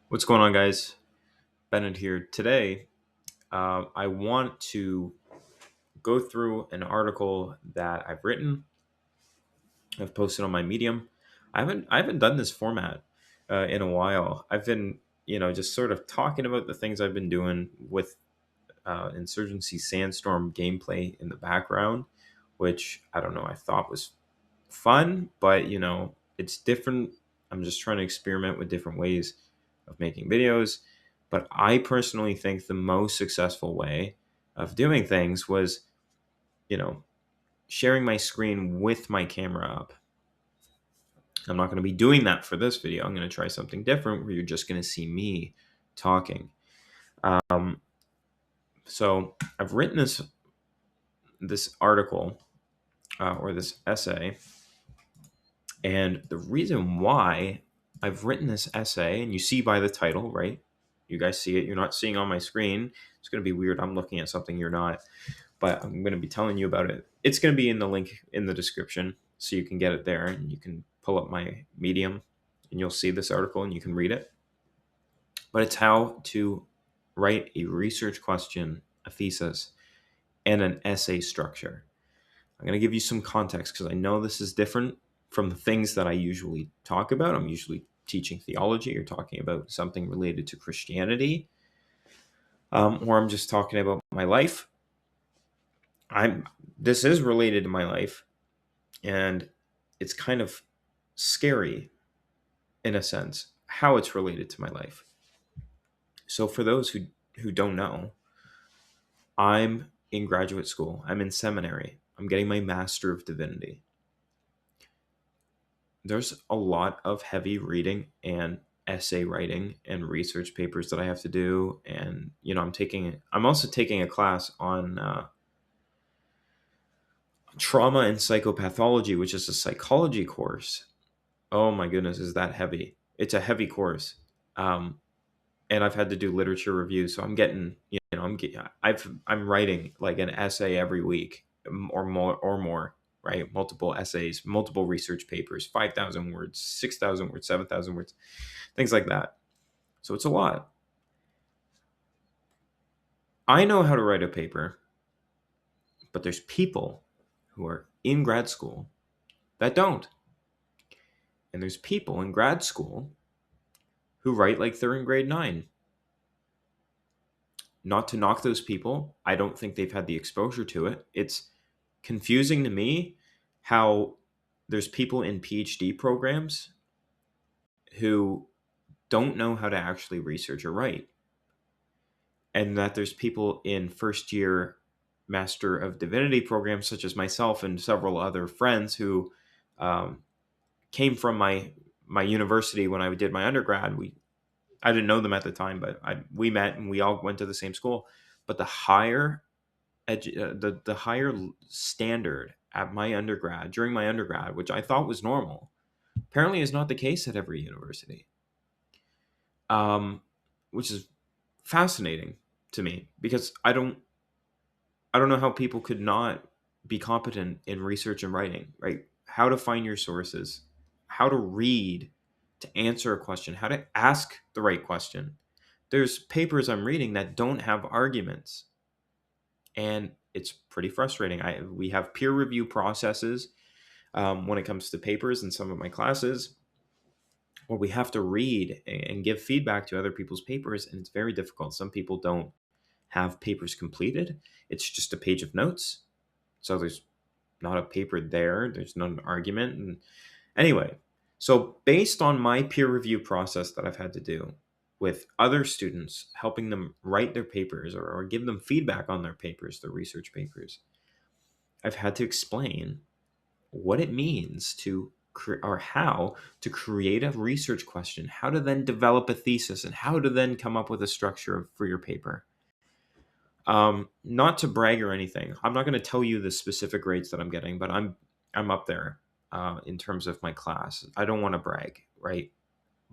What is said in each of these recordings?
What's going on, guys? Bennett here. Today, I want to go through an article that I've written. I've posted on my Medium. I haven't done this format in a while. I've been, just sort of talking about the things I've been doing with Insurgency Sandstorm gameplay in the background, which I don't know. I thought was fun, but it's different. I'm just trying to experiment with different ways of making videos. But I personally think the most successful way of doing things was, you know, sharing my screen with my camera up. I'm not going to be doing that for this video. I'm going to try something different where you're just going to see me talking. Um, so I've written this article or this essay. And the reason why I've written this essay, and you see by the title, right? You guys see it. You're not seeing on my screen. It's going to be weird. I'm looking at something you're not, but I'm going to be telling you about it. It's going to be in the link in the description, so you can get it there and you can pull up my Medium and you'll see this article and you can read it. But it's how to write a research question, a thesis, and an essay structure. I'm going to give you some context because I know this is different from the things that I usually talk about. I'm usually teaching theology or talking about something related to Christianity, or I'm just talking about my life. This is related to my life, and it's kind of scary in a sense how it's related to my life. So for those who don't know, I'm in graduate school. I'm in seminary. I'm getting my Master of Divinity. There's a lot of heavy reading and essay writing and research papers that I have to do. And, I'm also taking a class on trauma and psychopathology, which is a psychology course. Oh my goodness, is that heavy? It's a heavy course. Um, and I've had to do literature reviews. So I'm getting, I'm writing like an essay every week or more, right? Multiple essays, multiple research papers, 5,000 words, 6,000 words, 7,000 words, things like that. So it's a lot. I know how to write a paper, but there's people who are in grad school that don't. And there's people in grad school who write like they're in grade 9. Not to knock those people, I don't think they've had the exposure to it. It's confusing to me how there's people in PhD programs who don't know how to actually research or write, and that there's people in first year Master of Divinity programs, such as myself and several other friends who um, came from my university when I did my undergrad. I didn't know them at the time, but we met and we all went to the same school. But the higher standard at my undergrad, during my undergrad, which I thought was normal, apparently is not the case at every university. Which is fascinating to me because I don't know how people could not be competent in research and writing, right? How to find your sources, how to read to answer a question, how to ask the right question. There's papers I'm reading that don't have arguments, and it's pretty frustrating. We have peer review processes when it comes to papers in some of my classes, where we have to read and give feedback to other people's papers, and it's very difficult. Some people don't have papers completed. It's just a page of notes. So there's not a paper there. There's not an argument. And anyway, so based on my peer review process that I've had to do with other students, helping them write their papers or give them feedback on their papers, their research papers, I've had to explain what it means to or how to create a research question, how to then develop a thesis, and how to then come up with a structure for your paper. Not to brag or anything. I'm not going to tell you the specific grades that I'm getting, but I'm up there in terms of my class. I don't want to brag, right?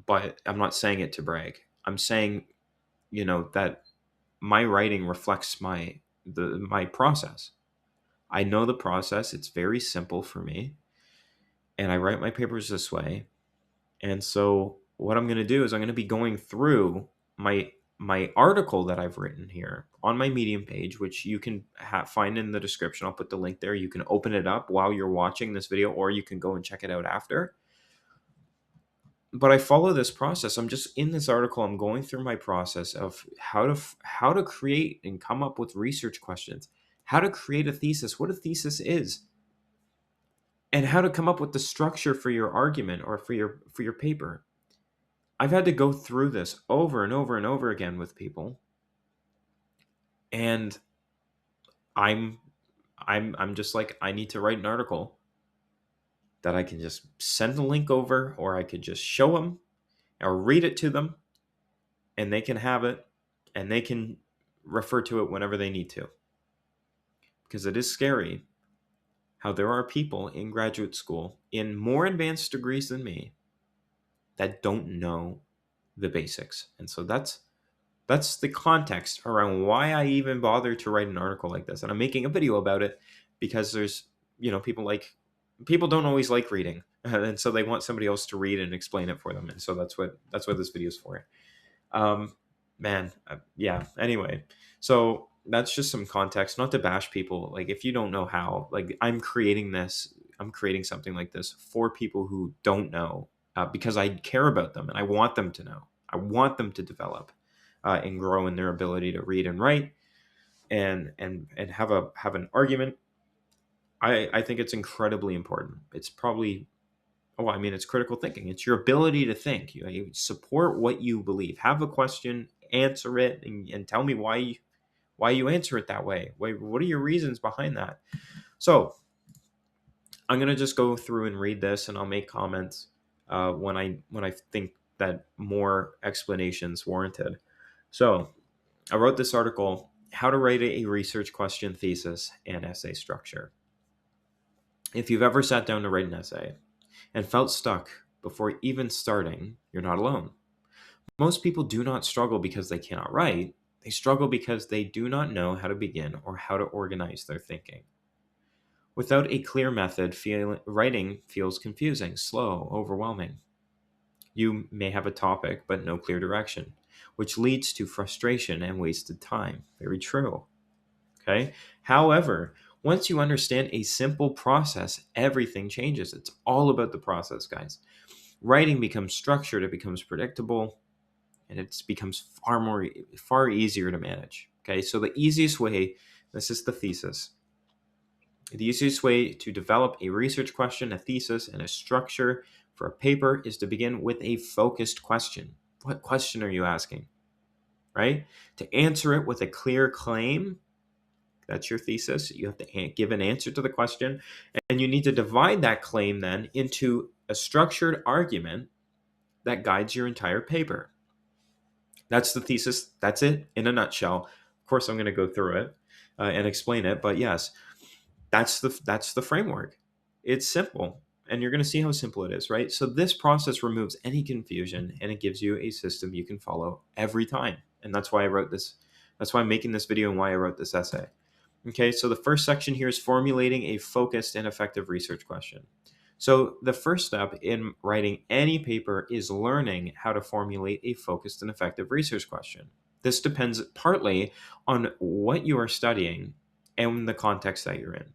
But I'm not saying it to brag. I'm saying, that my writing reflects my process. I know the process. It's very simple for me, and I write my papers this way. And so what I'm going to do is I'm going to be going through my article that I've written here on my Medium page, which you can find in the description. I'll put the link there. You can open it up while you're watching this video, or you can go and check it out after. But I follow this process. I'm just in this article. I'm going through my process of how to create and come up with research questions, how to create a thesis, what a thesis is, and how to come up with the structure for your argument or for your paper. I've had to go through this over and over and over again with people, and I'm just like, I need to write an article that I can just send the link over, or I could just show them or read it to them, and they can have it, and they can refer to it whenever they need to. Because it is scary how there are people in graduate school in more advanced degrees than me that don't know the basics. And so that's the context around why I even bothered to write an article like this. And I'm making a video about it because there's, people don't always like reading. And so they want somebody else to read and explain it for them. And so that's what this video is for. Yeah. Anyway, so that's just some context, not to bash people. Like, if you don't know how, like, I'm creating something like this for people who don't know, because I care about them and I want them to know. I want them to develop and grow in their ability to read and write and have an argument. I think it's incredibly important. It's probably, it's critical thinking. It's your ability to think. You support what you believe. Have a question, answer it, and tell me why you answer it that way. What are your reasons behind that? So I'm going to just go through and read this, and I'll make comments when I think that more explanations warranted. So I wrote this article, How to Write a Research Question, Thesis, and Essay Structure. If you've ever sat down to write an essay and felt stuck before even starting, you're not alone. Most people do not struggle because they cannot write. They struggle because they do not know how to begin or how to organize their thinking. Without a clear method, writing feels confusing, slow, overwhelming. You may have a topic, but no clear direction, which leads to frustration and wasted time. Very true. Okay. However, once you understand a simple process, everything changes. It's all about the process, guys. Writing becomes structured, it becomes predictable, and it becomes far easier to manage. Okay. So the easiest way, this is the thesis. The easiest way to develop a research question, a thesis, and a structure for a paper is to begin with a focused question. What question are you asking? Right? To answer it with a clear claim, that's your thesis. You have to give an answer to the question, and you need to divide that claim then into a structured argument that guides your entire paper. That's the thesis. That's it in a nutshell. Of course, I'm going to go through it and explain it, but yes, that's the framework. It's simple, and you're going to see how simple it is, right? So this process removes any confusion, and it gives you a system you can follow every time. And that's why I wrote this. That's why I'm making this video and why I wrote this essay. Okay, so the first section here is formulating a focused and effective research question. So the first step in writing any paper is learning how to formulate a focused and effective research question. This depends partly on what you are studying and the context that you're in.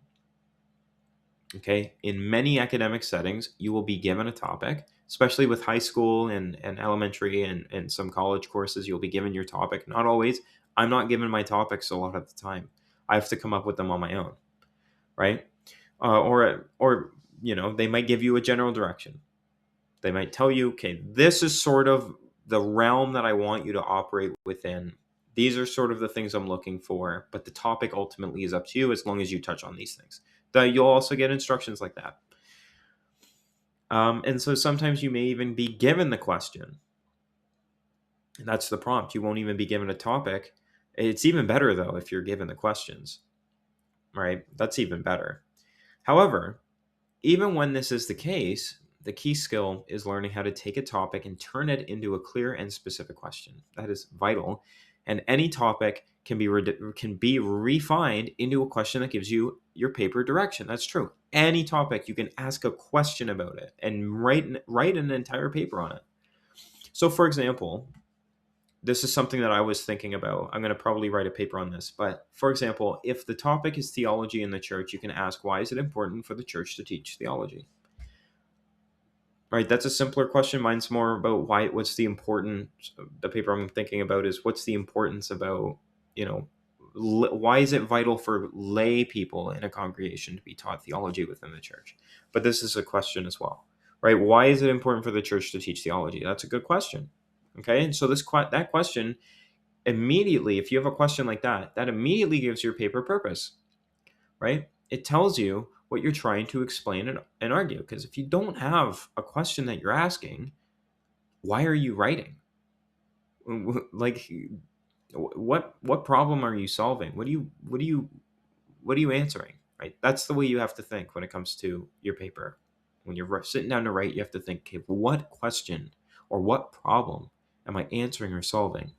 Okay, in many academic settings, you will be given a topic, especially with high school and elementary and some college courses, you'll be given your topic. Not always. I'm not given my topics a lot of the time. I have to come up with them on my own, right? Or they might give you a general direction. They might tell you, okay, this is sort of the realm that I want you to operate within. These are sort of the things I'm looking for, but the topic ultimately is up to you as long as you touch on these things. You'll also get instructions like that. And so sometimes you may even be given the question. And that's the prompt. You won't even be given a topic. It's even better, though, if you're given the questions, right? That's even better. However, even when this is the case, the key skill is learning how to take a topic and turn it into a clear and specific question. That is vital. And any topic can be refined into a question that gives you your paper direction. That's true. Any topic, you can ask a question about it and write an entire paper on it. So for example, this is something that I was thinking about. I'm going to probably write a paper on this. But for example, if the topic is theology in the church, you can ask, why is it important for the church to teach theology? Right? That's a simpler question. Mine's more about what's the important, the paper I'm thinking about is what's the importance about, why is it vital for lay people in a congregation to be taught theology within the church? But this is a question as well, right? Why is it important for the church to teach theology? That's a good question. Okay. And so that question immediately, if you have a question like that, that immediately gives your paper purpose, right? It tells you what you're trying to explain and argue. Because if you don't have a question that you're asking, why are you writing? Like, what problem are you solving? What are you answering? Right? That's the way you have to think when it comes to your paper. When you're sitting down to write, you have to think, okay, what question or what problem am I answering or solving?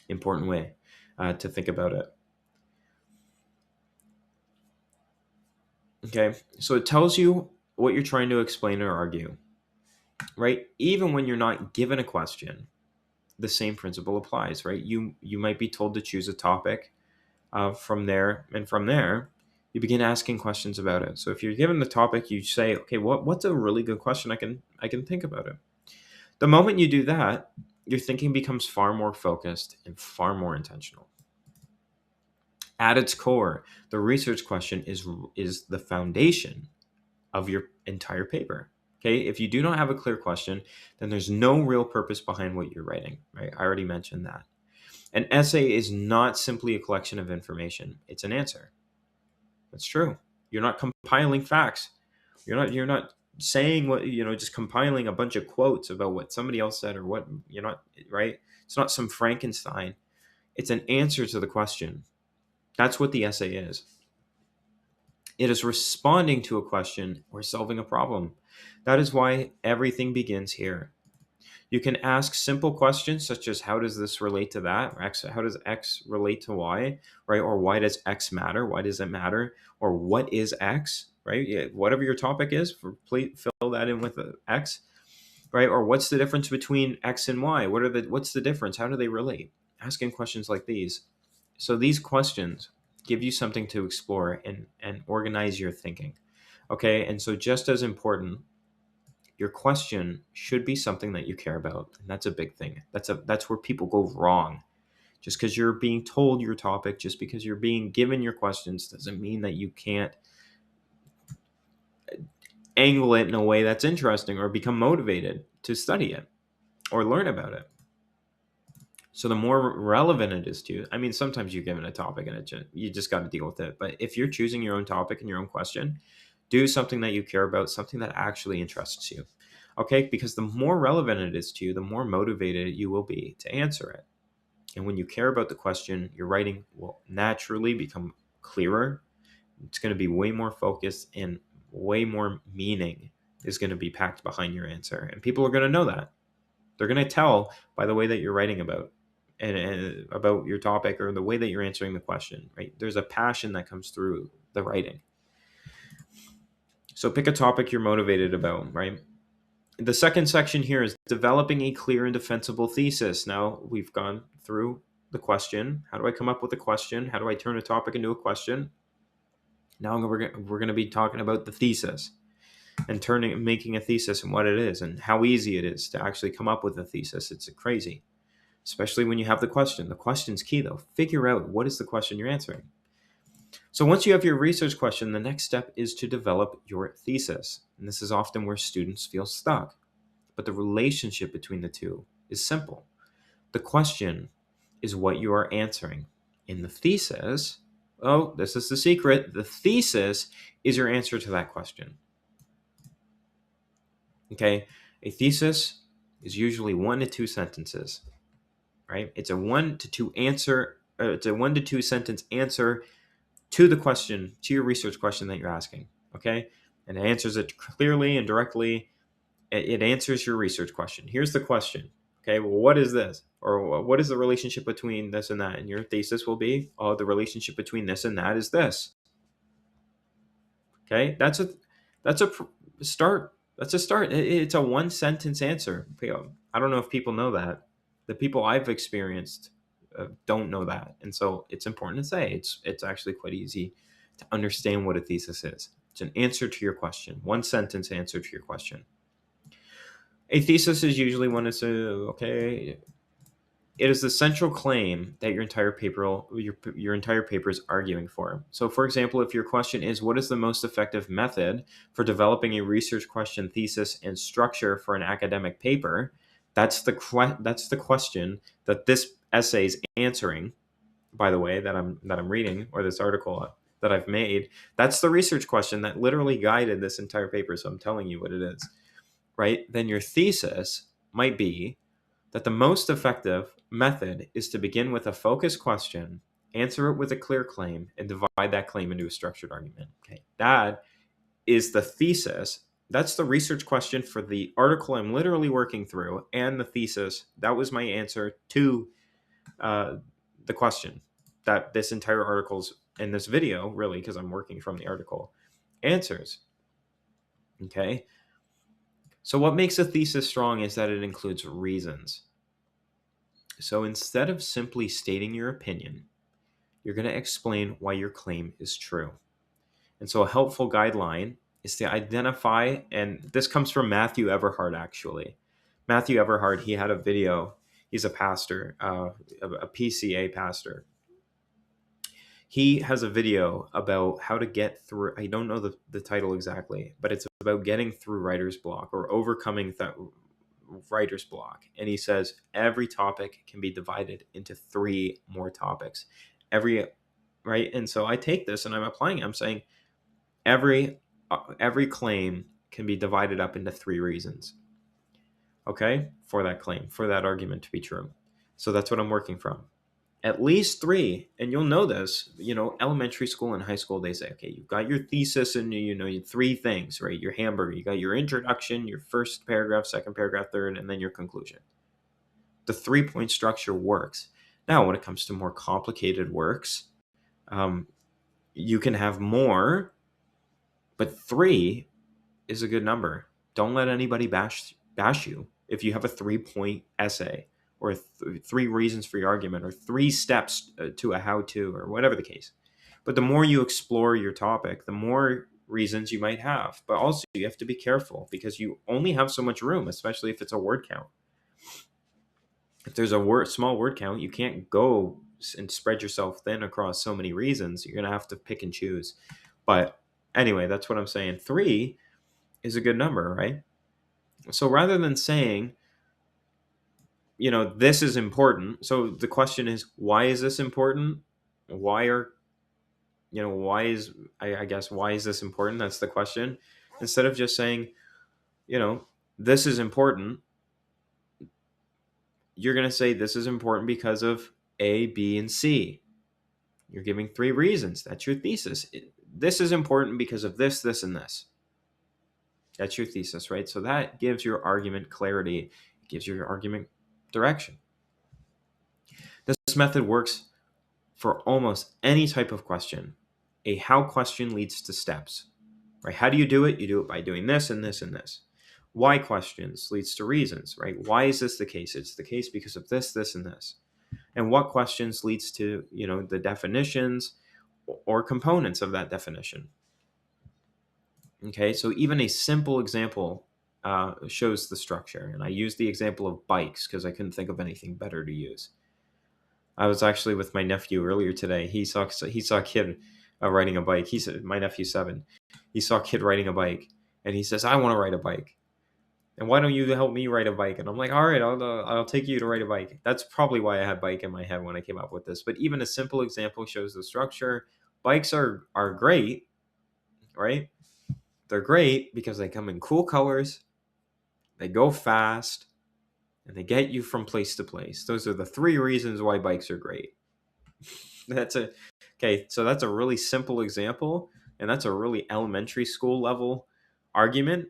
Important way to think about it. Okay, so it tells you what you're trying to explain or argue, right? Even when you're not given a question, the same principle applies, right? You might be told to choose a topic from there, and from there, you begin asking questions about it. So if you're given the topic, you say, okay, what's a really good question I can think about it. The moment you do that, your thinking becomes far more focused and far more intentional. At its core, the research question is the foundation of your entire paper. Okay, if you do not have a clear question, then there's no real purpose behind what you're writing, right? I already mentioned that. An essay is not simply a collection of information, it's an answer. That's true. You're not compiling facts. You're not saying what, just compiling a bunch of quotes about what somebody else said or what, you're not, right? It's not some Frankenstein. It's an answer to the question. That's what the essay is. It is responding to a question or solving a problem. That is why everything begins here. You can ask simple questions such as how does this relate to that? Or how does X relate to Y, right? Or why does X matter? Why does it matter? Or what is X, right? Yeah, whatever your topic is, please fill that in with X, right? Or what's the difference between X and Y? What's the difference? How do they relate? Asking questions like these. So these questions give you something to explore and organize your thinking. Okay, and so just as important, your question should be something that you care about, and that's a big thing. That's where people go wrong. Just because you're being told your topic, just because you're being given your questions, doesn't mean that you can't angle it in a way that's interesting or become motivated to study it or learn about it. So the more relevant it is to you, I mean, sometimes you're given a topic and you just got to deal with it. But if you're choosing your own topic and your own question, do something that you care about, something that actually interests you. Okay? Because the more relevant it is to you, the more motivated you will be to answer it. And when you care about the question, your writing will naturally become clearer. It's going to be way more focused, and way more meaning is going to be packed behind your answer. And people are going to know that. They're going to tell by the way that you're writing about and about your topic, or the way that you're answering the question, right? There's a passion that comes through the writing. So pick a topic you're motivated about, right? The second section here is developing a clear and defensible thesis. Now we've gone through the question. How do I come up with a question? How do I turn a topic into a question? Now we're going to be talking about the thesis and making a thesis and what it is and how easy it is to actually come up with a thesis. It's crazy, especially when you have the question. The question's key though. Figure out what is the question you're answering. So once you have your research question, the next step is to develop your thesis. And this is often where students feel stuck. But the relationship between the two is simple. The question is what you are answering. In the thesis, oh, this is the secret. The thesis is your answer to that question. Okay, a thesis is usually 1 to 2 sentences, right? It's a 1 to 2 answer. It's a 1 to 2 sentence answer to the question, to your research question that you're asking. Okay, and it answers it clearly and directly. It answers your research question. Here's the question. Okay, well, what is this? Or what is the relationship between this and that? And your thesis will be, oh, the relationship between this and that is this. Okay, that's a start. That's a start. It's a one sentence answer. I don't know if people know that. The people I've experienced don't know that, and so it's important to say it's actually quite easy to understand what a thesis is. It's an answer to your question, one sentence answer to your question. A thesis is usually when it's okay. It is the central claim that your entire paper is arguing for. So, for example, if your question is, "What is the most effective method for developing a research question, thesis, and structure for an academic paper?" That's the question that this essay is answering. By the way, that I'm reading, or this article that I've made, that's the research question that literally guided this entire paper. So I'm telling you what it is, right? Then your thesis might be that the most effective method is to begin with a focused question, answer it with a clear claim, and divide that claim into a structured argument. Okay, that is the thesis. That's the research question for the article I'm literally working through, and the thesis. That was my answer to uh, the question that this entire article's in this video, really, because I'm working from the article, answers. Okay, so what makes a thesis strong is that it includes reasons. So instead of simply stating your opinion, you're going to explain why your claim is true. And so a helpful guideline is to identify, and this comes from Matthew Everhart, actually. Matthew Everhart, he had a video. He's a pastor, a PCA pastor. He has a video about how to get through. I don't know the title exactly, but it's about getting through writer's block or overcoming writer's block. And he says every topic can be divided into 3 more topics. Right? And so I take this and I'm applying it. I'm saying every claim can be divided up into 3 reasons. Okay? For that claim, for that argument to be true. So that's what I'm working from. At least 3, and you'll know this, elementary school and high school, they say, okay, you've got your thesis and, 3 things, right? Your hamburger, you got your introduction, your first paragraph, second paragraph, third, and then your conclusion. The 3-point structure works. Now, when it comes to more complicated works, you can have more, but 3 is a good number. Don't let anybody bash you if you have a 3-point essay, or 3 reasons for your argument, or 3 steps to a how-to, or whatever the case. But the more you explore your topic, the more reasons you might have. But also you have to be careful because you only have so much room, especially if it's a word count. If there's a small word count, you can't go and spread yourself thin across so many reasons. You're going to have to pick and choose. But anyway, that's what I'm saying. 3 is a good number, right? So rather than saying, this is important. So the question is, why is this important? Why is this important? That's the question. Instead of just saying, this is important, you're going to say this is important because of A, B, and C. You're giving 3 reasons. That's your thesis. This is important because of this, this, and this. That's your thesis, right? So that gives your argument clarity. It gives your argument direction. This method works for almost any type of question. A how question leads to steps, right? How do you do it? You do it by doing this and this and this. Why questions leads to reasons, right? Why is this the case? It's the case because of this, this, and this. And what questions leads to, the definitions or components of that definition. Okay, so even a simple example shows the structure. And I used the example of bikes because I couldn't think of anything better to use. I was actually with my nephew earlier today. He saw a kid riding a bike. He said, my nephew's 7. He saw a kid riding a bike, and he says, "I want to ride a bike. And why don't you help me ride a bike?" And I'm like, "All right, I'll take you to ride a bike." That's probably why I had bike in my head when I came up with this. But even a simple example shows the structure. Bikes are great, right? They're great because they come in cool colors, they go fast, and they get you from place to place. Those are the 3 reasons why bikes are great. So that's a really simple example, and that's a really elementary school level argument,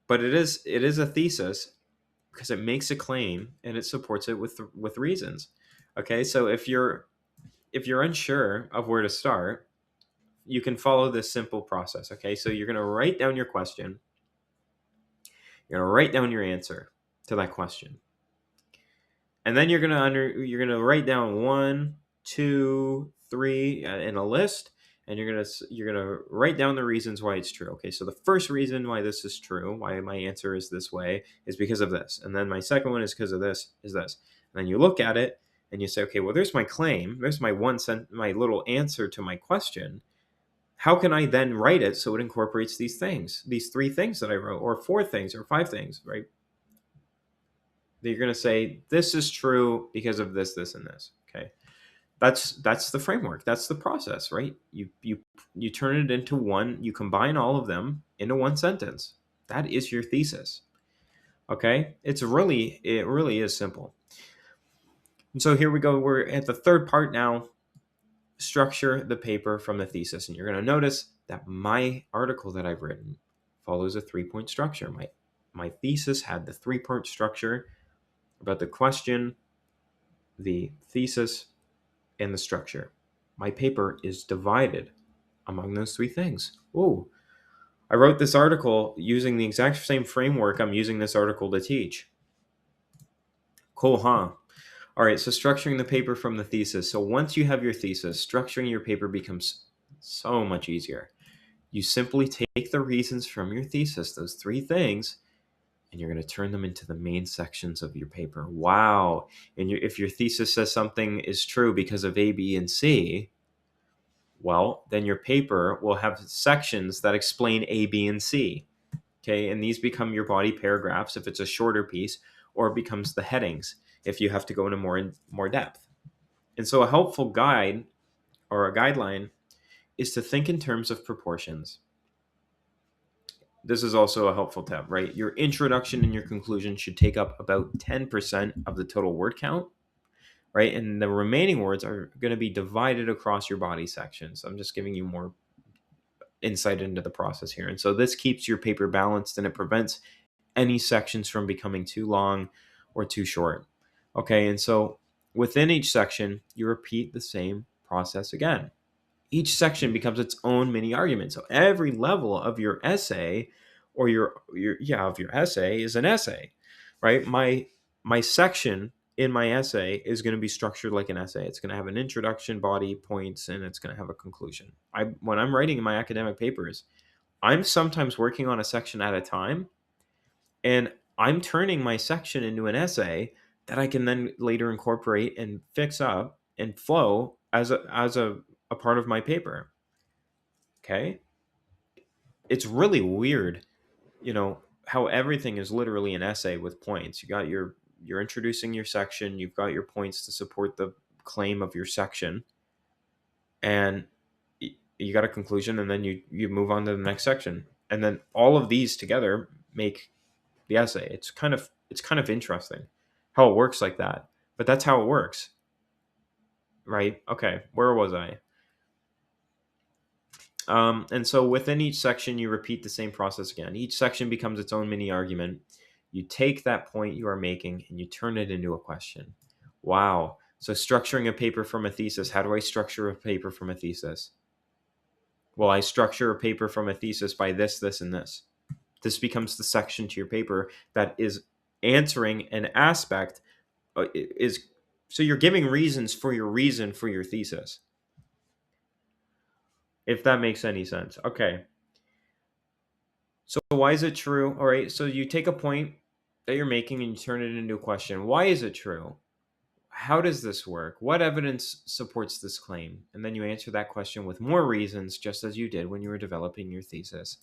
but it is a thesis because it makes a claim and it supports it with reasons. Okay, so if you're unsure of where to start, you can follow this simple process. Okay, so you're going to write down your question. You're going to write down your answer to that question. And then you're gonna write down 1, 2, 3 in a list, and you're gonna write down the reasons why it's true. Okay, so the first reason why this is true, why my answer is this way, is because of this, and then my second one is because of this, is this. And then you look at it and you say, okay, well, there's my claim, there's my my little answer to my question. How can I then write it so it incorporates these things, these 3 things that I wrote, or 4 things, or 5 things, right? You're going to say this is true because of this, this, and this. Okay, that's the framework. That's the process, right? You turn it into one. You combine all of them into one sentence. That is your thesis. Okay, it really is simple. And so here we go. We're at the third part now. Structure the paper from the thesis, and you're going to notice that my article that I've written follows a 3-point structure. My thesis had the 3-part structure about the question, the thesis, and the structure. My paper is divided among those 3 things. Oh, I wrote this article using the exact same framework I'm using this article to teach. Cool, huh? All right, so structuring the paper from the thesis. So once you have your thesis, structuring your paper becomes so much easier. You simply take the reasons from your thesis, those 3 things, and you're going to turn them into the main sections of your paper. Wow. And if your thesis says something is true because of A, B, and C, well, then your paper will have sections that explain A, B, and C. Okay, and these become your body paragraphs if it's a shorter piece, or it becomes the headings if you have to go into more depth. And so a helpful guide or a guideline is to think in terms of proportions. This is also a helpful tip, right? Your introduction and your conclusion should take up about 10% of the total word count, right? And the remaining words are going to be divided across your body sections. I'm just giving you more insight into the process here. And so this keeps your paper balanced and it prevents any sections from becoming too long or too short. Okay, and so within each section, you repeat the same process again. Each section becomes its own mini argument. So every level of your essay or your essay is an essay, right? My section in my essay is going to be structured like an essay. It's going to have an introduction, body, points, and it's going to have a conclusion. When I'm writing in my academic papers, I'm sometimes working on a section at a time, and I'm turning my section into an essay that I can then later incorporate and fix up and flow as a part of my paper. Okay? It's really weird, how everything is literally an essay with points. You're introducing your section, you've got your points to support the claim of your section, and you got a conclusion, and then you move on to the next section. And then all of these together make the essay. It's kind of interesting how it works like that. But that's how it works. Right? Okay, where was I? And so within each section, you repeat the same process again. Each section becomes its own mini argument. You take that point you are making and you turn it into a question. Wow. So structuring a paper from a thesis. How do I structure a paper from a thesis? Well, I structure a paper from a thesis by this, this, and this. This becomes the section to your paper that is answering an aspect. So you're giving reasons for your reason for your thesis, if that makes any sense. Okay. So why is it true? All right. So you take a point that you're making and you turn it into a question. Why is it true? How does this work? What evidence supports this claim? And then you answer that question with more reasons, just as you did when you were developing your thesis.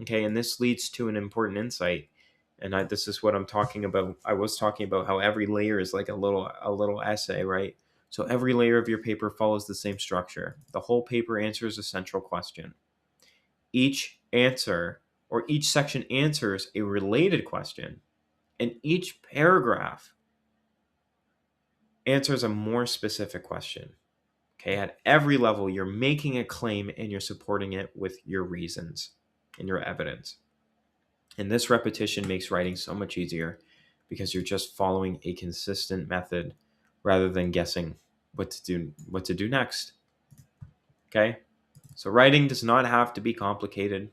Okay. And this leads to an important insight. And this is what I'm talking about. I was talking about how every layer is like a little essay, right? So every layer of your paper follows the same structure. The whole paper answers a central question. Each answer or each section answers a related question, and each paragraph answers a more specific question. Okay, at every level, you're making a claim and you're supporting it with your reasons and your evidence. And this repetition makes writing so much easier because you're just following a consistent method rather than guessing what to do next. Okay? So writing does not have to be complicated.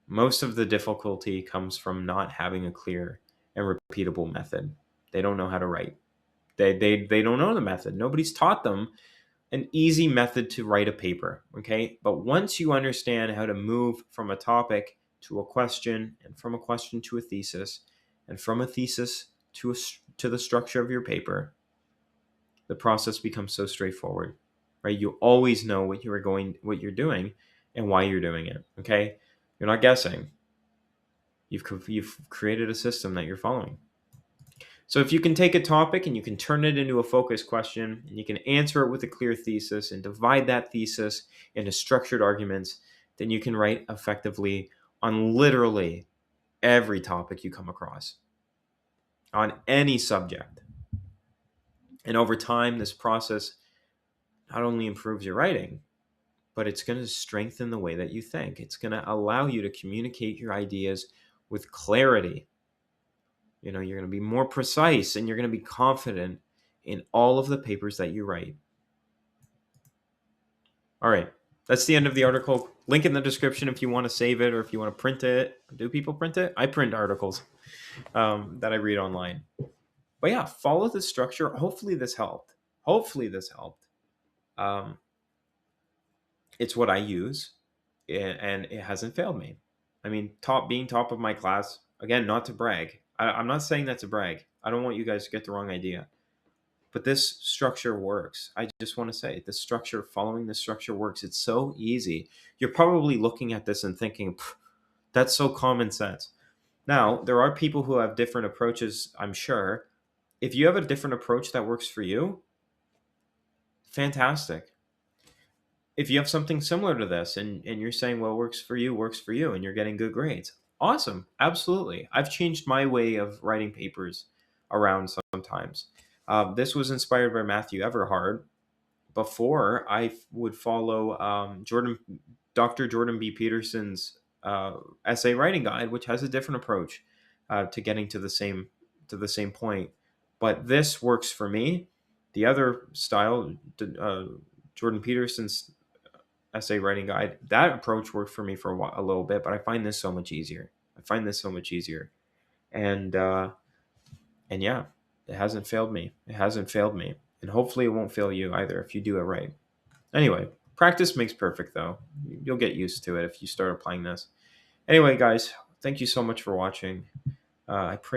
Most of the difficulty comes from not having a clear and repeatable method. They don't know how to write. They don't know the method. Nobody's taught them an easy method to write a paper, okay? But once you understand how to move from a topic to a question, and from a question to a thesis, and from a thesis to the structure of your paper, the process becomes so straightforward, right? You always know what you're doing, and why you're doing it, okay? You're not guessing. You've created a system that you're following. So if you can take a topic and you can turn it into a focus question, and you can answer it with a clear thesis and divide that thesis into structured arguments, then you can write effectively on literally every topic you come across, on any subject. And over time, this process not only improves your writing, but it's going to strengthen the way that you think. It's going to allow you to communicate your ideas with clarity. You're going to be more precise, and you're going to be confident in all of the papers that you write. All right. That's the end of the article. Link in the description if you want to save it or if you want to print it. Do people print it? I print articles that I read online. But yeah, follow the structure. Hopefully this helped. It's what I use, and it hasn't failed me. I mean, being top of my class, again, not to brag. I'm not saying that to brag. I don't want you guys to get the wrong idea. But this structure works. I just want to say following the structure works. It's so easy. You're probably looking at this and thinking, that's so common sense. Now, there are people who have different approaches, I'm sure. If you have a different approach that works for you, fantastic. If you have something similar to this and you're saying, well, works for you, and you're getting good grades, awesome. Absolutely. I've changed my way of writing papers around sometimes. This was inspired by Matthew Everhard. Before, I would follow Dr. Jordan B. Peterson's essay writing guide, which has a different approach to getting to the same point. But this works for me. The other style, Jordan Peterson's essay writing guide, that approach worked for me for a little bit, but I find this so much easier. And yeah, it hasn't failed me. And hopefully it won't fail you either if you do it right. Anyway, practice makes perfect, though. You'll get used to it if you start applying this. Anyway, guys, thank you so much for watching. I pray